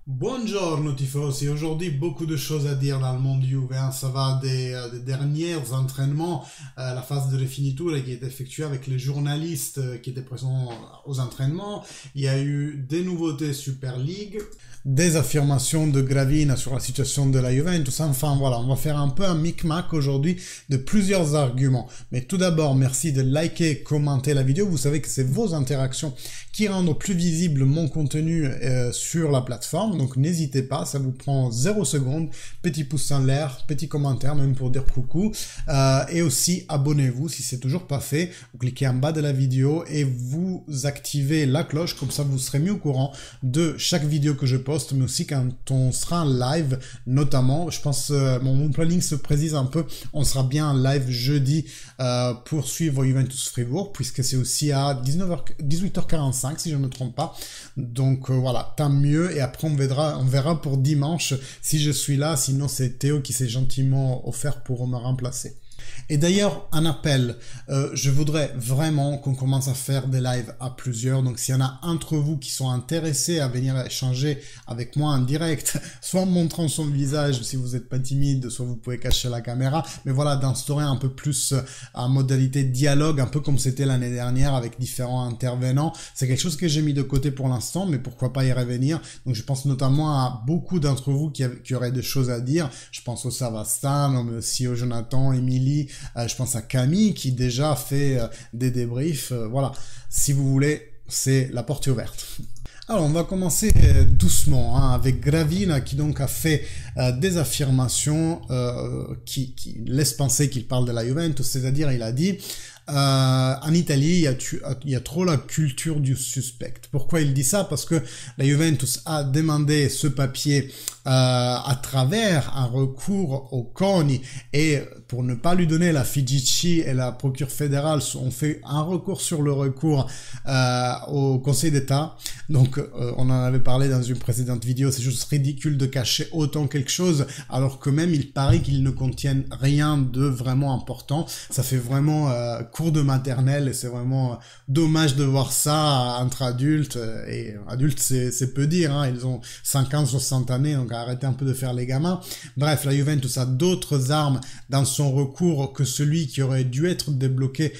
Buongiorno tifosi, aujourd'hui beaucoup de choses à dire dans le monde Juve, hein. Ça va des derniers entraînements, la phase de rifinitura qui est effectuée avec les journalistes qui étaient présents aux entraînements. Il y a eu des nouveautés Super League, des affirmations de Gravina sur la situation de la Juventus. Enfin voilà, on va faire un peu un micmac aujourd'hui de plusieurs arguments. Mais tout d'abord, merci de liker, commenter la vidéo. Vous savez que c'est vos interactions qui rendent plus visible mon contenu sur la plateforme. Donc n'hésitez pas, ça vous prend 0 secondes. Petit pouce en l'air, petit commentaire même pour dire coucou. Et aussi abonnez-vous si c'est toujours pas fait. Vous cliquez en bas de la vidéo et vous activez la cloche. Comme ça vous serez mis au courant de chaque vidéo que je poste, mais aussi quand on sera en live notamment. Je pense mon planning se précise un peu. On sera bien en live jeudi pour suivre Juventus Fribourg, puisque c'est aussi à 18h45 si je ne me trompe pas. Donc voilà, tant mieux. Et après on verra pour dimanche si je suis là. Sinon c'est Théo qui s'est gentiment offert pour me remplacer. Et d'ailleurs, un appel, je voudrais vraiment qu'on commence à faire des lives à plusieurs. Donc s'il y en a entre vous qui sont intéressés à venir échanger avec moi en direct, soit en montrant son visage si vous n'êtes pas timide, soit vous pouvez cacher la caméra, mais voilà, d'instaurer un peu plus en modalité dialogue, un peu comme c'était l'année dernière avec différents intervenants. C'est quelque chose que j'ai mis de côté pour l'instant, mais pourquoi pas y revenir. Donc je pense notamment à beaucoup d'entre vous qui auraient des choses à dire. Je pense au Savastan, mais aussi au Jonathan, Émilie. Je pense à Camille qui déjà fait des débriefs. Voilà, si vous voulez, c'est la porte est ouverte. Alors, on va commencer doucement hein, avec Gravina qui donc a fait des affirmations qui laissent penser qu'il parle de la Juventus, c'est-à-dire il a dit en Italie, il y a trop la culture du suspect. Pourquoi il dit ça? Parce que la Juventus a demandé ce papier à travers un recours au CONI et pour ne pas lui donner la FIGC et la procure fédérale ont fait un recours sur le recours au Conseil d'État. Donc on en avait parlé dans une précédente vidéo, c'est juste ridicule de cacher autant quelque chose alors que même il paraît qu'ils ne contiennent rien de vraiment important. Ça fait vraiment cours de maternelle et c'est vraiment dommage de voir ça entre adultes et adultes c'est peu dire, hein, ils ont 50, 60 années donc arrêtez un peu de faire les gamins. Bref, la Juventus a d'autres armes dans son recours que celui qui aurait dû être débloqué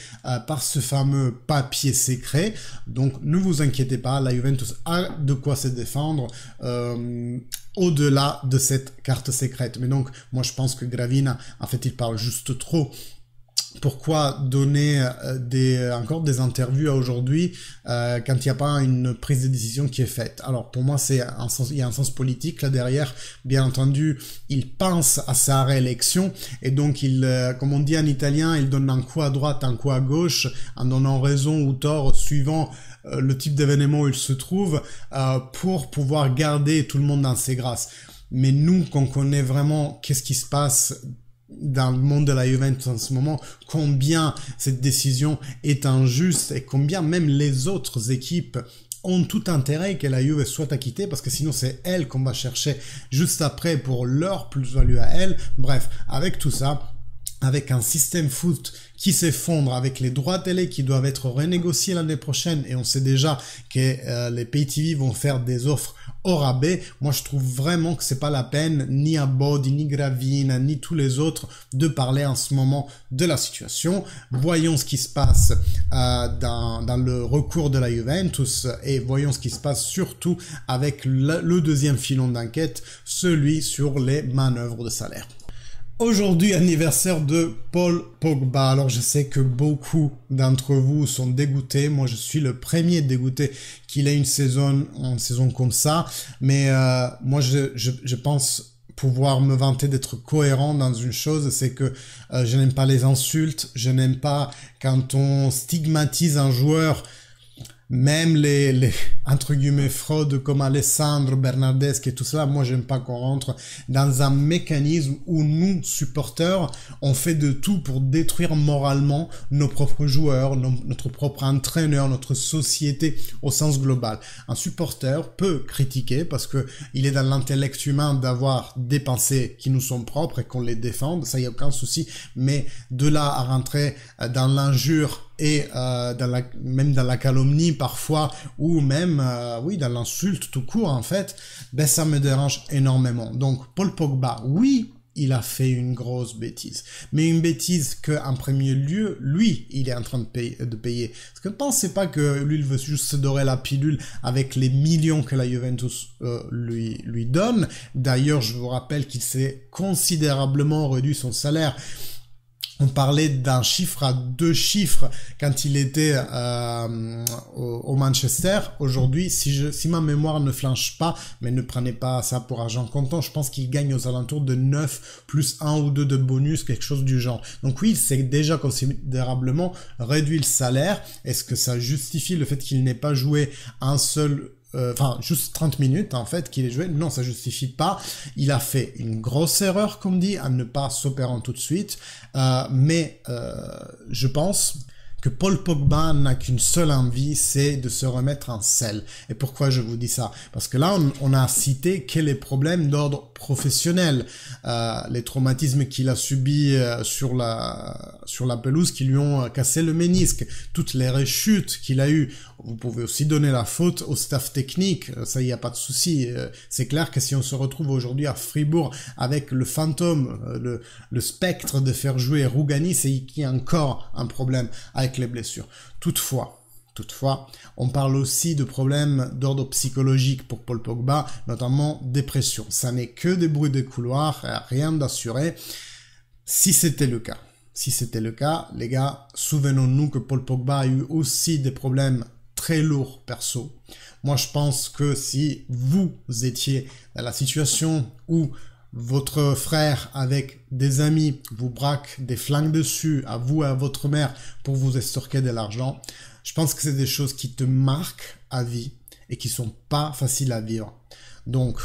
par ce fameux papier secret. Donc ne vous inquiétez pas, la Juventus a de quoi se défendre au-delà de cette carte secrète. Mais donc moi je pense que Gravina, en fait il parle juste trop. Pourquoi donner encore des interviews à aujourd'hui quand il n'y a pas une prise de décision qui est faite? Alors pour moi il y a un sens politique là derrière. Bien entendu, il pense à sa réélection et donc comme on dit en italien, il donne un coup à droite, un coup à gauche, en donnant raison ou tort suivant le type d'événement où il se trouve pour pouvoir garder tout le monde dans ses grâces. Mais nous, qu'on connaît vraiment qu'est-ce qui se passe dans le monde de la Juventus en ce moment, combien cette décision est injuste et combien même les autres équipes ont tout intérêt que la Juve soit acquittée parce que sinon c'est elle qu'on va chercher juste après pour leur plus-value à elle. Bref, avec tout ça, avec un système foot qui s'effondre, avec les droits télé qui doivent être renégociés l'année prochaine et on sait déjà que les pay TV vont faire des offres au rabais, moi je trouve vraiment que c'est pas la peine ni à Bodi, ni Gravina, ni tous les autres de parler en ce moment de la situation. Voyons ce qui se passe dans le recours de la Juventus et voyons ce qui se passe surtout avec le deuxième filon d'enquête, celui sur les manœuvres de salaire. Aujourd'hui, anniversaire de Paul Pogba. Alors, je sais que beaucoup d'entre vous sont dégoûtés. Moi, je suis le premier dégoûté qu'il ait une saison comme ça. Mais moi, je pense pouvoir me vanter d'être cohérent dans une chose, c'est que je n'aime pas les insultes. Je n'aime pas quand on stigmatise un joueur. Même les entre guillemets fraudes comme Alessandro Bernardeschi et tout cela, moi j'aime pas qu'on rentre dans un mécanisme où nous, supporters, on fait de tout pour détruire moralement nos propres joueurs, notre propre entraîneur, notre société au sens global. Un supporter peut critiquer parce que il est dans l'intellect humain d'avoir des pensées qui nous sont propres et qu'on les défende, ça y a aucun souci, mais de là à rentrer dans l'injure et même dans la calomnie parfois, ou même oui, dans l'insulte tout court en fait, ben ça me dérange énormément. Donc Paul Pogba, oui, il a fait une grosse bêtise, mais une bêtise que en premier lieu, lui, il est en train de payer. Parce que ne pensez pas que lui, il veut juste se dorer la pilule avec les millions que la Juventus lui donne. D'ailleurs, je vous rappelle qu'il s'est considérablement réduit son salaire. On parlait d'un chiffre à 2 chiffres quand il était au Manchester. Aujourd'hui, si ma mémoire ne flanche pas, mais ne prenez pas ça pour argent comptant, je pense qu'il gagne aux alentours de 9 plus 1 ou 2 de bonus, quelque chose du genre. Donc oui, c'est déjà considérablement réduit le salaire. Est-ce que ça justifie le fait qu'il n'ait pas joué un seul... Enfin, juste 30 minutes, en fait, qu'il ait joué. Non, ça justifie pas. Il a fait une grosse erreur, comme dit, à ne pas s'opérer tout de suite. Mais je pense que Paul Pogba n'a qu'une seule envie, c'est de se remettre en selle. Et pourquoi je vous dis ça? Parce que là, on a cité que les problèmes d'ordre professionnel, les traumatismes qu'il a subis sur la pelouse qui lui ont cassé le ménisque, toutes les rechutes qu'il a eues. Vous pouvez aussi donner la faute au staff technique, ça y a pas de souci. C'est clair que si on se retrouve aujourd'hui à Fribourg avec le fantôme, le spectre de faire jouer Rougani, c'est qu'il y a encore un problème avec les blessures. Toutefois, on parle aussi de problèmes d'ordre psychologique pour Paul Pogba, notamment dépression. Ça n'est que des bruits de couloir, rien d'assuré. Si c'était le cas, les gars, souvenons-nous que Paul Pogba a eu aussi des problèmes très lourds perso. Moi, je pense que si vous étiez dans la situation où votre frère avec des amis vous braque des flingues dessus, à vous et à votre mère pour vous estorquer de l'argent, je pense que c'est des choses qui te marquent à vie et qui sont pas faciles à vivre. Donc,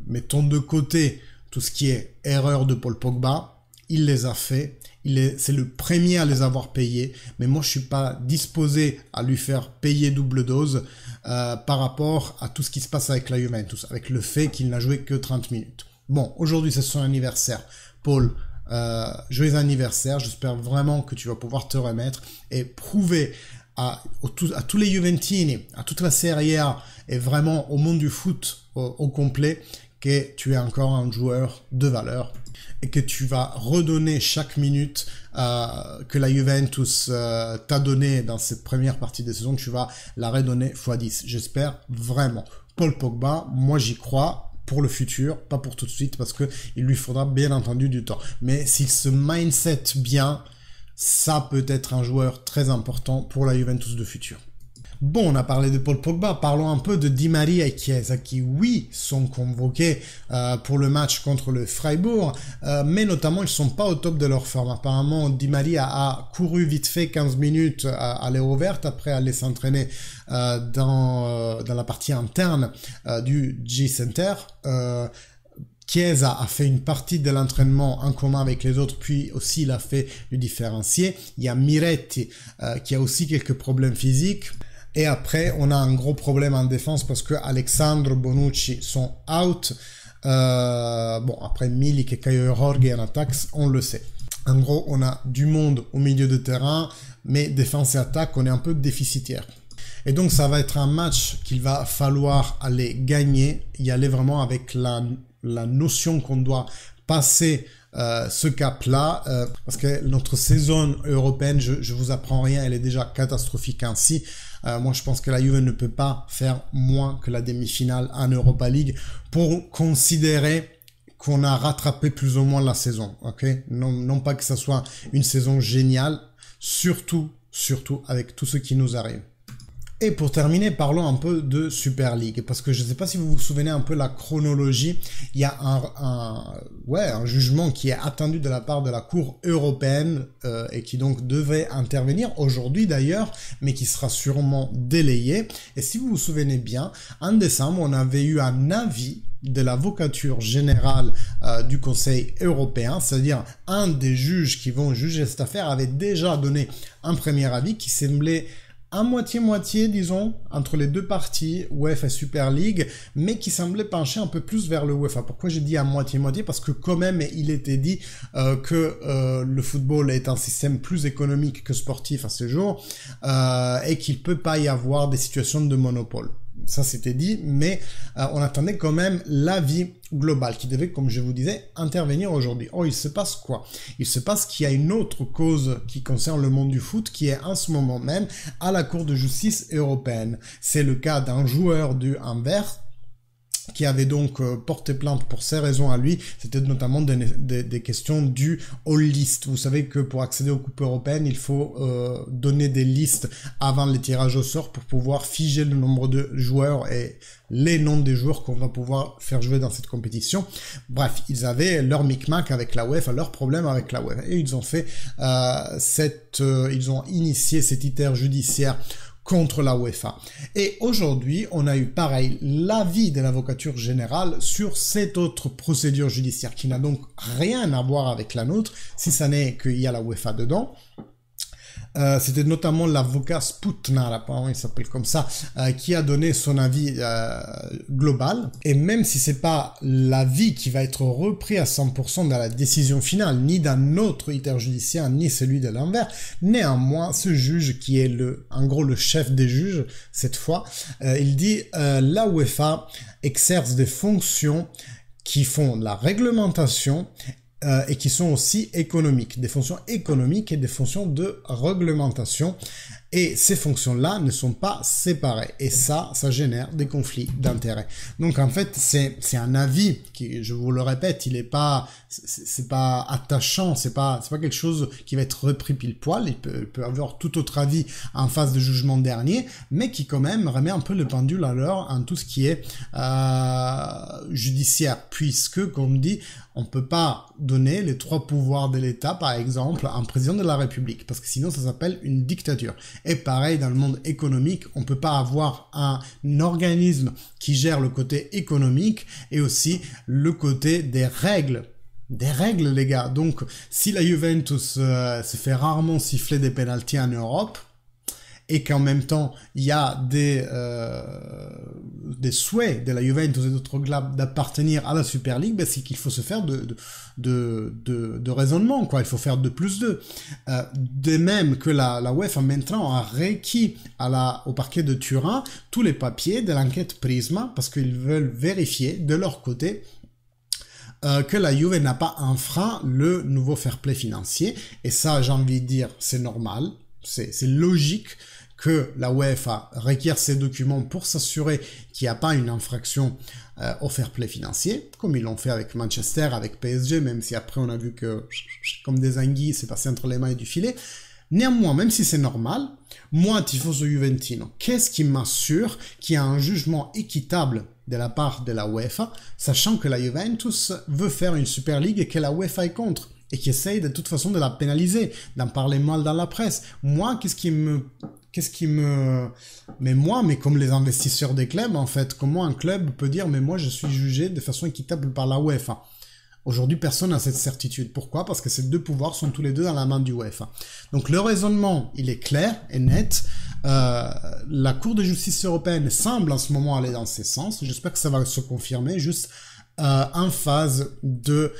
mettons de côté tout ce qui est erreur de Paul Pogba. Il les a fait. C'est le premier à les avoir payés. Mais moi, je suis pas disposé à lui faire payer double dose par rapport à tout ce qui se passe avec la Juventus, avec le fait qu'il n'a joué que 30 minutes. Bon, aujourd'hui, c'est son anniversaire. Paul, joyeux anniversaire. J'espère vraiment que tu vas pouvoir te remettre et prouver à tous les Juventini, à toute la Serie A et vraiment au monde du foot au complet que tu es encore un joueur de valeur et que tu vas redonner chaque minute que la Juventus t'a donné dans cette première partie de saison, tu vas la redonner x10. J'espère vraiment. Paul Pogba, moi j'y crois pour le futur, pas pour tout de suite parce que il lui faudra bien entendu du temps. Mais s'il se mindset bien, ça peut être un joueur très important pour la Juventus de futur. Bon, on a parlé de Paul Pogba, parlons un peu de Di Maria et Chiesa qui, oui, sont convoqués pour le match contre le Freiburg, mais notamment, ils sont pas au top de leur forme. Apparemment, Di Maria a couru vite fait 15 minutes à l'air ouverte après aller s'entraîner dans la partie interne du G-Center. Chiesa a fait une partie de l'entraînement en commun avec les autres, puis aussi il a fait du différencié. Il y a Miretti qui a aussi quelques problèmes physiques. Et après, on a un gros problème en défense parce que Alexandro, Bonucci sont out. Bon, après Milik et Caio Jorge en attaque, on le sait. En gros, on a du monde au milieu de terrain, mais défense et attaque, on est un peu déficitaire. Et donc, ça va être un match qu'il va falloir aller gagner, y aller vraiment avec la notion qu'on doit passer ce cap-là, parce que notre saison européenne, je vous apprends rien, elle est déjà catastrophique ainsi. Moi, je pense que la Juve ne peut pas faire moins que la demi-finale en Europa League pour considérer qu'on a rattrapé plus ou moins la saison, ok? Non pas que ça soit une saison géniale, surtout avec tout ce qui nous arrive. Et pour terminer, parlons un peu de Super League, parce que je ne sais pas si vous vous souvenez un peu la chronologie, il y a un jugement qui est attendu de la part de la Cour européenne et qui donc devrait intervenir aujourd'hui d'ailleurs, mais qui sera sûrement délayé. Et si vous vous souvenez bien, en décembre, on avait eu un avis de l'avocature générale du Conseil européen, c'est-à-dire un des juges qui vont juger cette affaire avait déjà donné un premier avis qui semblait à moitié-moitié, disons, entre les deux parties, UEFA et Super League, mais qui semblait pencher un peu plus vers le UEFA. Pourquoi j'ai dit à moitié-moitié? Parce que quand même, il était dit que le football est un système plus économique que sportif à ce jour, et qu'il peut pas y avoir des situations de monopole. Ça c'était dit, mais on attendait quand même l'avis global qui devait, comme je vous disais, intervenir aujourd'hui. Oh, il se passe quoi? Il se passe qu'il y a une autre cause qui concerne le monde du foot qui est en ce moment même à la Cour de justice européenne. C'est le cas d'un joueur du Anvers qui avait donc porté plainte pour ces raisons à lui. C'était notamment des questions dues aux listes. Vous savez que pour accéder aux coupes européennes, il faut donner des listes avant les tirages au sort pour pouvoir figer le nombre de joueurs et les noms des joueurs qu'on va pouvoir faire jouer dans cette compétition. Bref, ils avaient leur micmac avec la UEFA, leur problème avec la UEFA. Et ils ont fait ils ont initié cette ITER judiciaire contre la UEFA. Et aujourd'hui, on a eu pareil l'avis de l'avocature générale sur cette autre procédure judiciaire qui n'a donc rien à voir avec la nôtre, si ça n'est qu'il y a la UEFA dedans. C'était notamment l'avocat Sputnar, apparemment il s'appelle comme ça, qui a donné son avis global. Et même si c'est pas l'avis qui va être repris à 100% dans la décision finale, ni dans notre ITER judiciaire, ni celui de l'Anvers, néanmoins, ce juge qui est en gros le chef des juges, cette fois, il dit la UEFA exerce des fonctions qui font la réglementation et qui sont aussi économiques, des fonctions économiques et des fonctions de réglementation. Et ces fonctions-là ne sont pas séparées. Et ça génère des conflits d'intérêts. Donc en fait, c'est un avis qui, je vous le répète, c'est pas attachant, c'est pas quelque chose qui va être repris pile poil. Il peut avoir tout autre avis en phase de jugement dernier, mais qui quand même remet un peu le pendule à l'heure en tout ce qui est judiciaire, puisque, comme dit, on peut pas donner les 3 pouvoirs de l'État, par exemple, à un président de la République, parce que sinon ça s'appelle une dictature. Et pareil, dans le monde économique, on peut pas avoir un organisme qui gère le côté économique et aussi le côté des règles. Des règles, les gars. Donc, si la Juventus se fait rarement siffler des pénaltys en Europe, et qu'en même temps, il y a des souhaits de la Juventus et d'autres clubs d'appartenir à la Super League, ben c'est qu'il faut se faire de raisonnement, quoi. Il faut faire 2+2. De même que la UEFA maintenant a requis au parquet de Turin tous les papiers de l'enquête Prisma, parce qu'ils veulent vérifier de leur côté que la Juve n'a pas enfreint le nouveau fair play financier. Et ça, j'ai envie de dire, c'est normal, c'est logique que la UEFA requiert ces documents pour s'assurer qu'il n'y a pas une infraction au fair play financier, comme ils l'ont fait avec Manchester, avec PSG, même si après on a vu que, comme des anguilles, c'est passé entre les mailles du filet. Néanmoins, même si c'est normal, moi, tifoso juventino, qu'est-ce qui m'assure qu'il y a un jugement équitable de la part de la UEFA, sachant que la Juventus veut faire une Super League et que la UEFA est contre, et qui essaye de toute façon de la pénaliser, d'en parler mal dans la presse. Moi, mais comme les investisseurs des clubs, en fait, comment un club peut dire, mais moi, je suis jugé de façon équitable par la UEFA? Aujourd'hui, personne n'a cette certitude. Pourquoi? Parce que ces 2 pouvoirs sont tous les 2 dans la main du UEFA. Donc, le raisonnement, il est clair et net. La Cour de justice européenne semble en ce moment aller dans ce sens. J'espère que ça va se confirmer juste en phase de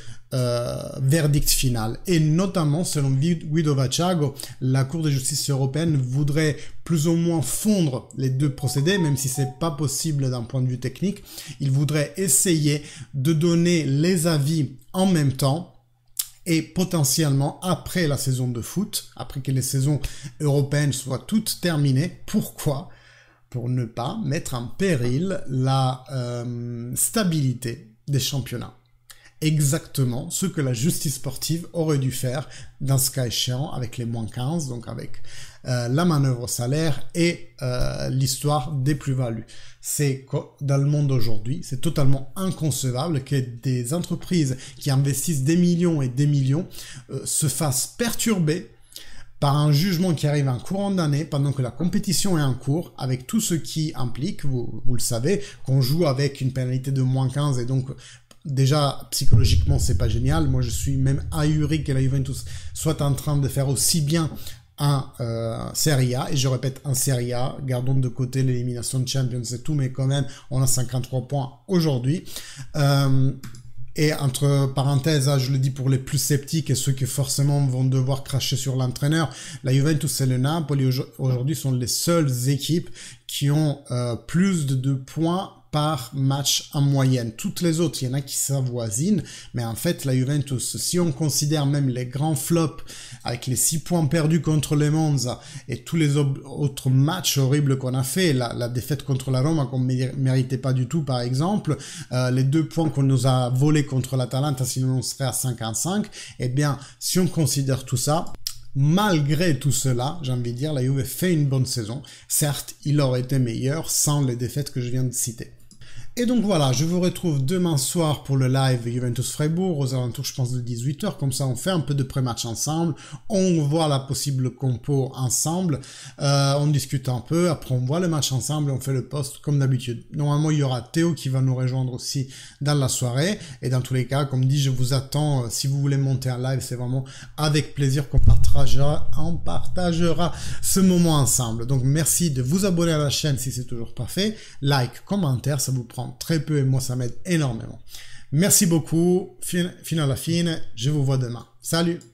verdict final. Et notamment, selon Guido Vaciago, la Cour de justice européenne voudrait plus ou moins fondre les 2 procédés, même si c'est pas possible d'un point de vue technique. Il voudrait essayer de donner les avis en même temps et potentiellement après la saison de foot, après que les saisons européennes soient toutes terminées. Pourquoi? Pour ne pas mettre en péril la stabilité des championnats. Exactement ce que la justice sportive aurait dû faire dans ce cas échéant avec les -15, donc avec la manœuvre salaire et l'histoire des plus-values. C'est dans le monde aujourd'hui, c'est totalement inconcevable que des entreprises qui investissent des millions et des millions se fassent perturber par un jugement qui arrive en courant d'année, pendant que la compétition est en cours, avec tout ce qui implique, vous le savez, qu'on joue avec une pénalité de -15, et donc, déjà, psychologiquement, c'est pas génial. Moi, je suis même ahuri que la Juventus soit en train de faire aussi bien en Serie A, et je répète en Serie A, gardons de côté l'élimination de Champions et tout, mais quand même on a 53 points aujourd'hui. Et entre parenthèses, je le dis pour les plus sceptiques et ceux qui forcément vont devoir cracher sur l'entraîneur, la Juventus et le Napoli aujourd'hui sont les seules équipes qui ont plus de 2 points par match en moyenne. Toutes les autres, il y en a qui s'avoisinent, mais en fait, la Juventus, si on considère même les grands flops, avec les 6 points perdus contre les Monza et tous les autres matchs horribles qu'on a fait, la défaite contre la Roma qu'on ne méritait pas du tout, par exemple, les 2 points qu'on nous a volés contre l'Atalanta, sinon on serait à 55, eh bien, si on considère tout ça, malgré tout cela, j'ai envie de dire, la Juve fait une bonne saison. Certes, il aurait été meilleur sans les défaites que je viens de citer. Et donc voilà, je vous retrouve demain soir pour le live Juventus-Freiburg, aux alentours, je pense, de 18h. Comme ça, on fait un peu de pré-match ensemble, on voit la possible compo ensemble, on discute un peu, après on voit le match ensemble et on fait le post comme d'habitude. Normalement, il y aura Théo qui va nous rejoindre aussi dans la soirée. Et dans tous les cas, comme dit, je vous attends. Si vous voulez monter un live, c'est vraiment avec plaisir qu'on partagera ce moment ensemble. Donc merci de vous abonner à la chaîne si c'est toujours pas fait. Like, commentaire, ça vous prend très peu et moi ça m'aide énormément. Merci beaucoup, fino alla fine, je vous vois demain. Salut!